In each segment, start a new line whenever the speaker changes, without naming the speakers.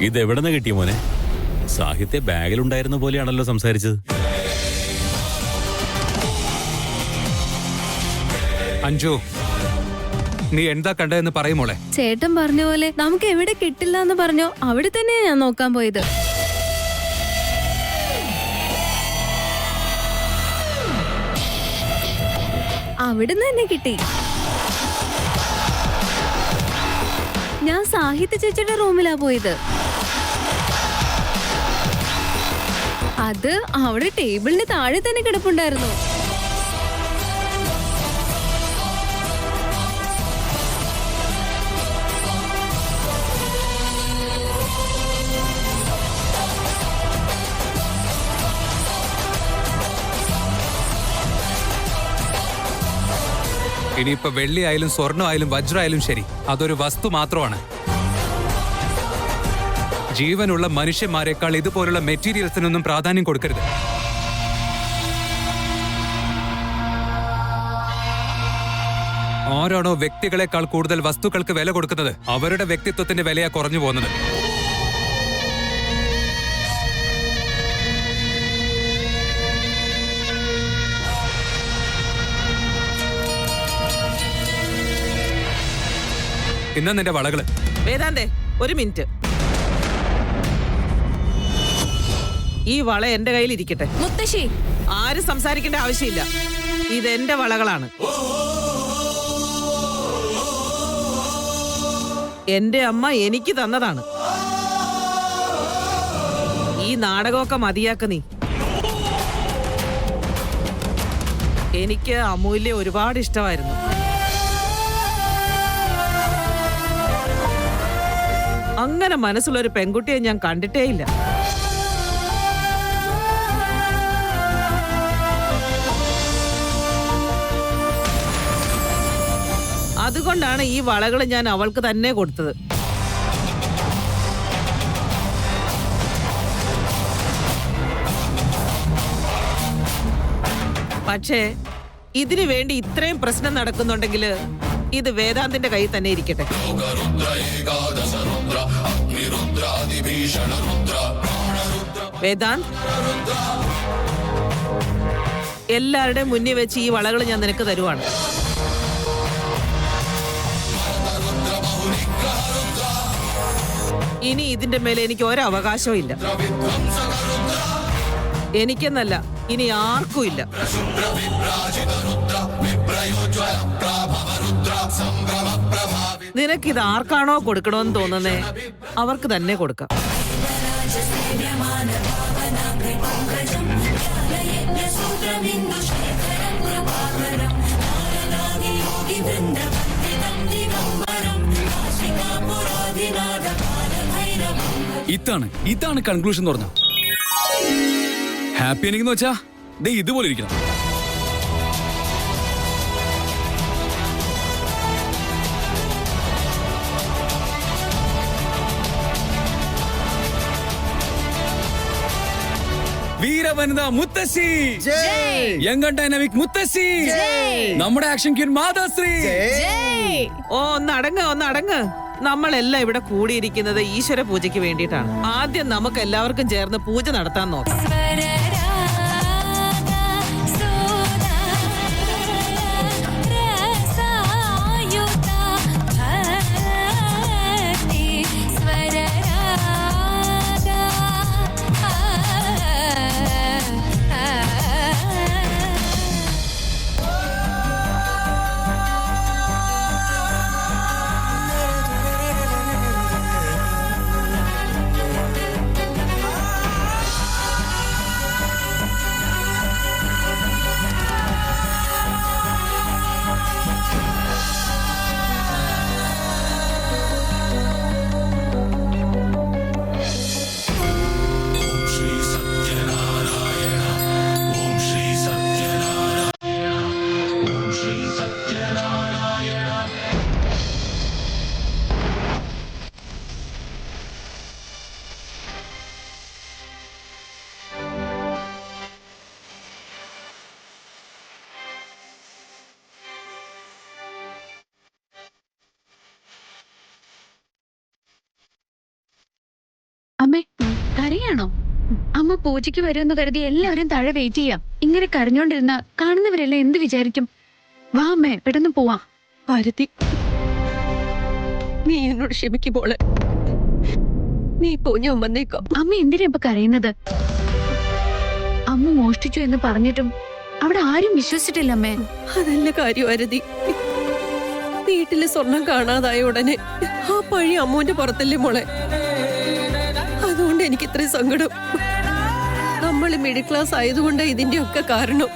ഇതെവിടെന്ന് കിട്ടിയ മോനെ? സാഹിത്യ ബാഗിലുണ്ടായിരുന്ന പോലെയാണല്ലോ സംസാരിച്ചത്.
അഞ്ജു, നീ എന്താ കണ്ടതെന്ന് പറയുമോളെ?
ചേട്ടൻ പറഞ്ഞ പോലെ നമുക്ക് എവിടെ കിട്ടില്ല എന്ന് പറഞ്ഞോ അവിടെ തന്നെയാ ഞാൻ നോക്കാൻ പോയത്. അവിടുന്ന് തന്നെ കിട്ടി. ഞാൻ സാഹിത്യ ചേച്ചിയുടെ റൂമിലാ പോയത്. അത് അവിടെ ടേബിളിന് താഴെ തന്നെ കിടപ്പുണ്ടായിരുന്നു.
ഇനിയിപ്പോ വെള്ളി ആയാലും സ്വർണ്ണമായാലും വജ്രമായാലും ശരി, അതൊരു വസ്തു മാത്രമാണ്. ജീവനുള്ള മനുഷ്യന്മാരെക്കാൾ ഇതുപോലുള്ള മെറ്റീരിയൽസിനൊന്നും പ്രാധാന്യം കൊടുക്കരുത്. ആരാണോ വ്യക്തികളെക്കാൾ കൂടുതൽ വസ്തുക്കൾക്ക് വില കൊടുക്കുന്നത്, അവരുടെ വ്യക്തിത്വത്തിന്റെ വിലയാ കുറഞ്ഞു പോകുന്നത്. ഇന്ന നിന്റെ വളകള്.
വേദാന്തേ, ഒരു മിനിറ്റ്. ഈ വള എന്റെ കയ്യിൽ ഇരിക്കട്ടെ.
മുത്തശ്ശി,
ആരും സംസാരിക്കേണ്ട ആവശ്യമില്ല. ഇതെന്റെ വളകളാണ്. എന്റെ അമ്മ എനിക്ക് തന്നതാണ്. ഈ നാടകമൊക്കെ മതിയാക്ക നീ. എനിക്ക് അമൂല്യ ഒരുപാട് ഇഷ്ടമായിരുന്നു. അങ്ങനെ മനസ്സുള്ളൊരു പെൺകുട്ടിയെ ഞാൻ കണ്ടിട്ടേ ഇല്ല. അതുകൊണ്ടാണ് ഈ വളകൾ ഞാൻ അവൾക്ക് തന്നെ കൊടുത്തത്. പക്ഷേ ഇതിനു വേണ്ടി ഇത്രയും പ്രശ്നം നടക്കുന്നുണ്ടെങ്കിൽ ഇത് വേദാന്തിന്റെ കയ്യിൽ തന്നെ ഇരിക്കട്ടെ. വേദാന്ത്, എല്ലാവരുടെയും മുന്നിൽ വെച്ച് ഈ വളകൾ ഞാൻ നിനക്ക് തരുവാണ്. ഇനി ഇതിന്റെ മേലെ എനിക്ക് ഒരവകാശവും ഇല്ല. എനിക്കെന്നല്ല, ഇനി ആർക്കും ഇല്ല. നിനക്കിത് ആർക്കാണോ കൊടുക്കണമെന്ന് തോന്നുന്നേ അവർക്ക് തന്നെ കൊടുക്കാം.
ഇതാണ് കൺക്ലൂഷൻ എന്ന് പറഞ്ഞ ഹാപ്പി എൻഡിംഗ് എന്ന് വെച്ചാ ദേ ഇതുപോലെ ഇരിക്കണം. വീരവനിത മുത്തശ്ശി, യങ് ഡൈനാമിക് മുത്തശ്ശി, നമ്മുടെ ആക്ഷൻ ക്വീൻ മാതാശ്രീ.
ഓ, ഒന്നടങ്ങ്. നമ്മളെല്ലാം ഇവിടെ കൂടിയിരിക്കുന്നത് ഈശ്വര പൂജയ്ക്ക് വേണ്ടിയിട്ടാണ്. ആദ്യം നമുക്ക് എല്ലാവർക്കും ചേർന്ന് പൂജ നടത്താൻ നോക്കാം.
അമ്മേ കരയാണോ? അമ്മ പൂജയ്ക്ക് വരുമെന്ന് കരുതി എല്ലാവരും താഴെ വെയിറ്റ് ചെയ്യാം. ഇങ്ങനെ കരഞ്ഞോണ്ടിരുന്ന കാണുന്നവരെല്ലാം എന്ത് വിചാരിക്കും? വാ അമ്മേ, പെട്ടെന്ന് പോവാം.
ഭാരതി, നീ എന്നോട് ക്ഷമിക്കുമ്പോളെ. നീ ഇപ്പോ ഞാൻ വന്നേക്കാം.
അമ്മ എന്തിനാ ഇപ്പൊ കരയുന്നത്? അമ്മ മോഷ്ടിച്ചു എന്ന് പറഞ്ഞിട്ടും അവിടെ ആരും വിശ്വസിച്ചിട്ടില്ല അമ്മേ.
അതല്ല കാര്യം ഭാരതി. വീട്ടിലെ സ്വർണം കാണാതായ ഉടനെ ആ പഴി അമ്മൂന്റെ പുറത്തല്ലേ മോളെ. അതുകൊണ്ട് എനിക്ക് ഇത്രയും സങ്കടം. നമ്മൾ മിഡിൽ ക്ലാസ് ആയതുകൊണ്ട് ഇതിന്റെ ഒക്കെ കാരണം.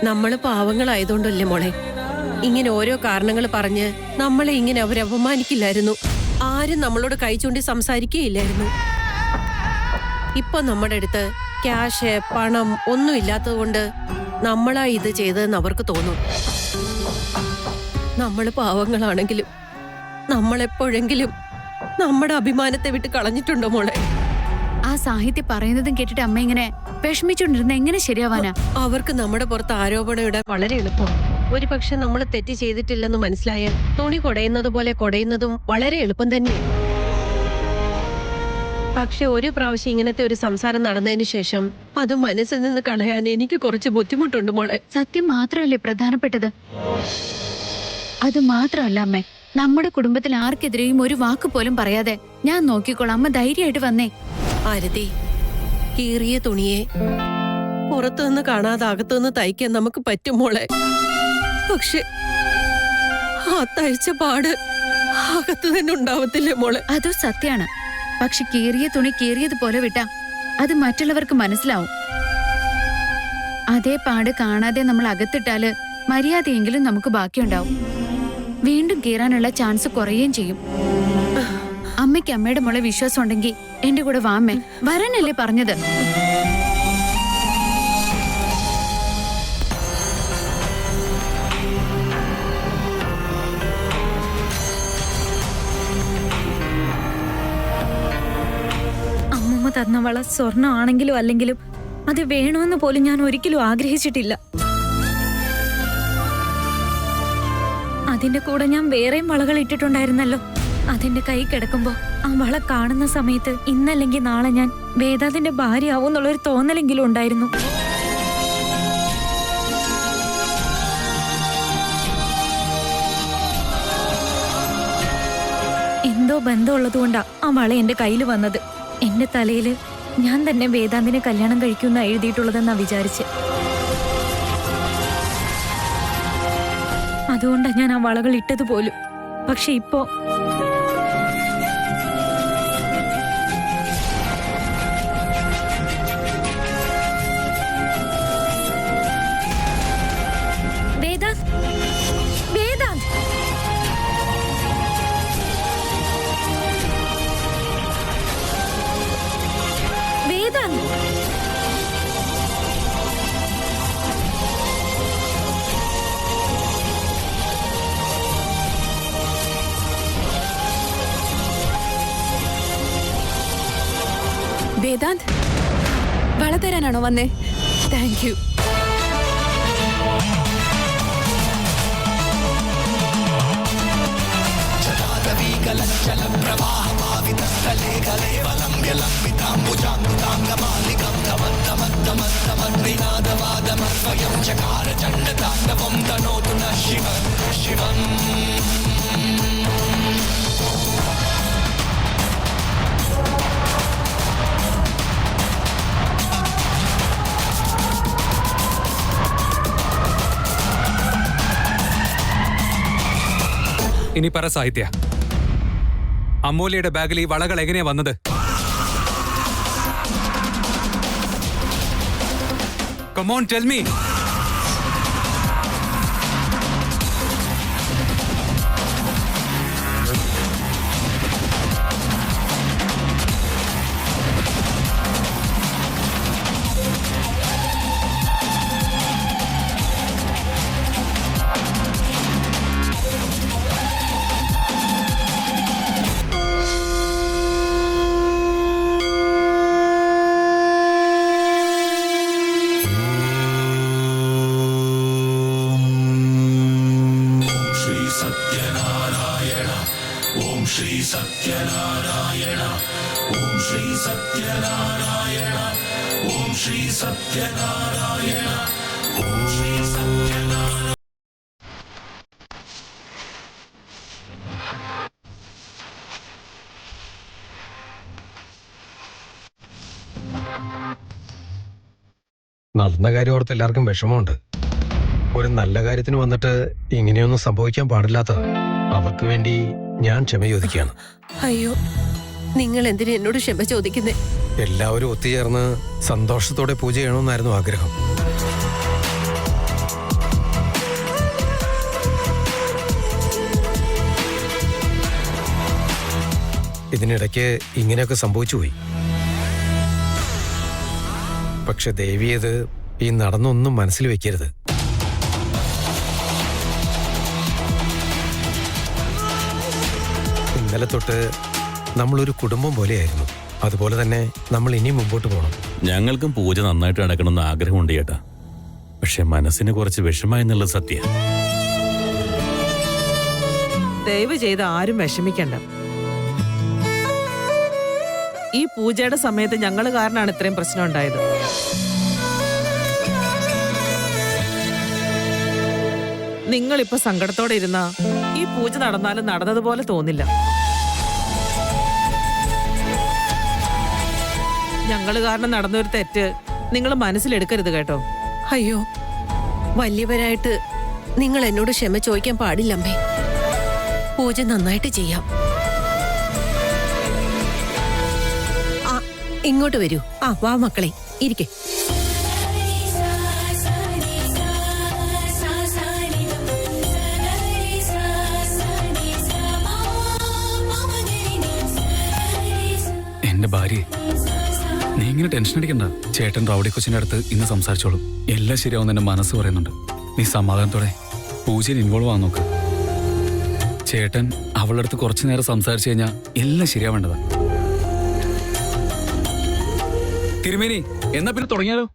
നമ്മള് പാവങ്ങളായതുകൊണ്ടല്ലേ മോളെ. ഇങ്ങനെ ഓരോ കാരണങ്ങൾ പറഞ്ഞ് നമ്മളെ ഇങ്ങനെ അവരപമാനിക്കില്ലായിരുന്നു. ആരും നമ്മളോട് കൈ ചൂണ്ടി സംസാരിക്കുകയില്ലായിരുന്നു. ഇപ്പൊ നമ്മുടെ അടുത്ത് ക്യാഷ്, പണം ഒന്നും ഇല്ലാത്തത് കൊണ്ട് നമ്മളാ ഇത് ചെയ്തതെന്ന് അവർക്ക് തോന്നും. നമ്മൾ പാവങ്ങളാണെങ്കിലും നമ്മളെപ്പോഴെങ്കിലും നമ്മുടെ അഭിമാനത്തെ വിട്ട് കളഞ്ഞിട്ടുണ്ടോ മോളെ?
ആ സാഹിത്യം പറയുന്നതും കേട്ടിട്ട് അമ്മ ഇങ്ങനെ വിഷമിച്ചോണ്ടിരുന്ന എങ്ങനെ ശരിയാവാനാ?
അവർക്ക് നമ്മുടെ പുറത്ത് ആരോപണം ഇടാൻ വളരെ എളുപ്പമാണ്. ഒരു പക്ഷെ നമ്മൾ തെറ്റ് ചെയ്തിട്ടില്ലെന്ന് മനസ്സിലായാൽ തുണി കുടയുന്നത് പോലെ കുടയുന്നതും വളരെ എളുപ്പം തന്നെ. പക്ഷെ ഒരു പ്രാവശ്യം ഇങ്ങനത്തെ ഒരു സംസാരം നടന്നതിന് ശേഷം അത് മനസ്സിൽ നിന്ന് കളയാൻ എനിക്ക് കുറച്ച് ബുദ്ധിമുട്ടുണ്ട് മോളെ.
സത്യം മാത്രമല്ലേ പ്രധാനപ്പെട്ടത്? അത് മാത്രമല്ല അമ്മേ, നമ്മുടെ കുടുംബത്തിൽ ആർക്കെതിരെയും ഒരു വാക്ക് പോലും പറയാതെ ഞാൻ നോക്കിക്കോളാം. അമ്മ ധൈര്യമായിട്ട് വന്നേ.
ആരതി, കീറിയ തുണിയെ പുറത്തുനിന്ന് കാണാതെ അകത്തുനിന്ന് തയ്ക്കാൻ നമുക്ക് പറ്റും മോളെ. പക്ഷെ ആ തയ്ച്ച പാട് അകത്ത് തന്നെ ഉണ്ടാവത്തില്ലേ മോളെ?
അത് സത്യാണ്. പക്ഷെ കീറിയ തുണി കീറിയതുപോലെ വിട്ടാ അത് മറ്റുള്ളവർക്ക് മനസ്സിലാവും. അതേ പാട് കാണാതെ നമ്മൾ അകത്തിട്ടാല് മര്യാദയെങ്കിലും നമുക്ക് ബാക്കിയുണ്ടാവും. വീണ്ടും കീറാനുള്ള ചാൻസ് കുറയുകയും ചെയ്യും. അമ്മയ്ക്ക് അമ്മയുടെ മോളെ വിശ്വാസം ഉണ്ടെങ്കിൽ എന്റെ കൂടെ വാമ്മേ. വരാനല്ലേ പറഞ്ഞത്?
അമ്മമ്മ തന്ന വള സ്വർണ്ണം ആണെങ്കിലും അല്ലെങ്കിലും അത് വേണമെന്ന് പോലും ഞാൻ ഒരിക്കലും ആഗ്രഹിച്ചിട്ടില്ല. അതിന്റെ കൂടെ ഞാൻ വേറെയും വളകൾ ഇട്ടിട്ടുണ്ടായിരുന്നല്ലോ. അതിന്റെ കൈ കിടക്കുമ്പോ ആ വള കാണുന്ന സമയത്ത് ഇന്നല്ലെങ്കിൽ നാളെ ഞാൻ വേദാതിന്റെ ഭാര്യയാവും എന്നുള്ളൊരു തോന്നലെങ്കിലും ഉണ്ടായിരുന്നു. എന്തോ ബന്ധമുള്ളതുകൊണ്ടാ ആ വള എന്റെ കയ്യിൽ വന്നത്. എന്റെ തലയില് ഞാൻ തന്നെ വേദാന്തിനെ കല്യാണം കഴിക്കുന്ന എഴുതിയിട്ടുള്ളതെന്നാ വിചാരിച്ച്. അതുകൊണ്ടാ ഞാൻ ആ വളകൾ ഇട്ടത് പോലും. പക്ഷെ ഇപ്പോ വേദാന്ത്, വേദാന്ത്, വേദാന്ത്,
വേദാന്ത്, വള തരാനാണോ വന്നേ? Thank you.
ഇനി പറ സാഹിത്യ, അമൂല്യയുടെ ബാഗിൽ ഈ വളകൾ എങ്ങനെയാ വന്നത്? Come on, tell me.
നടന്ന കാര്യം ഓർത്ത് എല്ലാവർക്കും വിഷമമുണ്ട്. ഒരു നല്ല കാര്യത്തിന് വന്നിട്ട് ഇങ്ങനെയൊന്നും സംഭവിക്കാൻ പാടില്ലാത്തതാ. അവർക്ക് വേണ്ടി ഞാൻ ക്ഷമ ചോദിക്കുകയാണ്.
അയ്യോ, നിങ്ങൾ എന്തിനാ എന്നോട് ക്ഷമ ചോദിക്കുന്നേ?
എല്ലാവരും ഒത്തുചേർന്ന് സന്തോഷത്തോടെ പൂജ ചെയ്യണമെന്നായിരുന്നു ആഗ്രഹം. ഇതിനിടയ്ക്ക് ഇങ്ങനെയൊക്കെ സംഭവിച്ചു പോയി. പക്ഷെ ദേവിയത് ഈ നടന്നൊന്നും മനസ്സിൽ വെക്കരുത്. ഇന്നലെ തൊട്ട് നമ്മളൊരു കുടുംബം പോലെയായിരുന്നു. അതുപോലെ തന്നെ നമ്മൾ ഇനി മുമ്പോട്ട് പോകണം.
ഞങ്ങൾക്കും പൂജ നന്നായിട്ട് നടക്കണമെന്ന് ആഗ്രഹമുണ്ട് ചേട്ടാ. പക്ഷെ മനസ്സിന് കുറച്ച് വിഷമമായെന്നുള്ളത് സത്യ.
ദയവ് ചെയ്ത് ആരും വിഷമിക്കണ്ട. ഈ പൂജയുടെ സമയത്ത് ഞങ്ങൾ കാരണമാണ് ഇത്രയും പ്രശ്നം ഉണ്ടായത്. നിങ്ങളിപ്പോ സങ്കടത്തോടെ ഇരുന്ന ഈ പൂജ നടന്നാലും നടന്നതുപോലെ തോന്നില്ല. ഞങ്ങൾ കാരണം നടന്നൊരു തെറ്റ് നിങ്ങൾ മനസ്സിലെടുക്കരുത് കേട്ടോ.
അയ്യോ, വലിയവരായിട്ട് നിങ്ങൾ എന്നോട് ക്ഷമ ചോദിക്കാൻ പാടില്ലമ്മേ. പൂജ നന്നായിട്ട് ചെയ്യാം. ആ, ഇങ്ങോട്ട് വരൂ. ആ, വാ മക്കളെ, ഇരിക്കെ.
എന്റെ ഭാര്യ, നീ ഇങ്ങനെ ടെൻഷൻ അടിക്കണ്ട. ചേട്ടൻ റൗഡി കൊച്ചിന്റെ അടുത്ത് ഇന്ന് സംസാരിച്ചോളും. എല്ലാം ശരിയാവും എന്റെ മനസ്സ് പറയുന്നുണ്ട്. നീ സമാധാനത്തോടെ പൂജയിൽ ഇൻവോൾവ് ആവാൻ നോക്ക്. ചേട്ടൻ അവളുടെ അടുത്ത് കുറച്ചു നേരം സംസാരിച്ചു കഴിഞ്ഞാൽ എല്ലാം ശരിയാവേണ്ടതാ. തിരുമേനി, എന്നാ പിന്നെ തുടങ്ങിയാലോ?